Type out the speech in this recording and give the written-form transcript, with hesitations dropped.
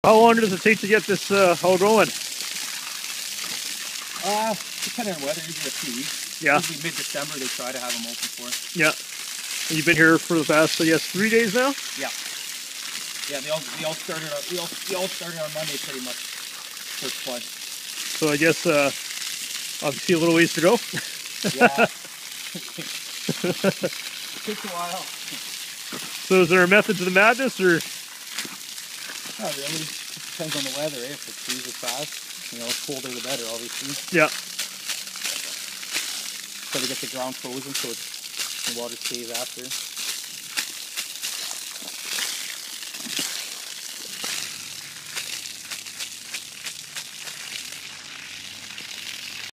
How long does it take to get this all going? Depending on weather, usually a few weeks. Yeah. Usually mid-December they try to have them open for. Yeah. And you've been here for the past, I guess, 3 days now? Yeah. Yeah, we all started on Monday pretty much. First play. So I guess obviously a little ways to go. Yeah. It takes a while. So is there a method to the madness, or? Not really. Depends on the weather, eh? If it freezes fast, the colder the better, obviously. Yeah. Try to get the ground frozen so the water stays after.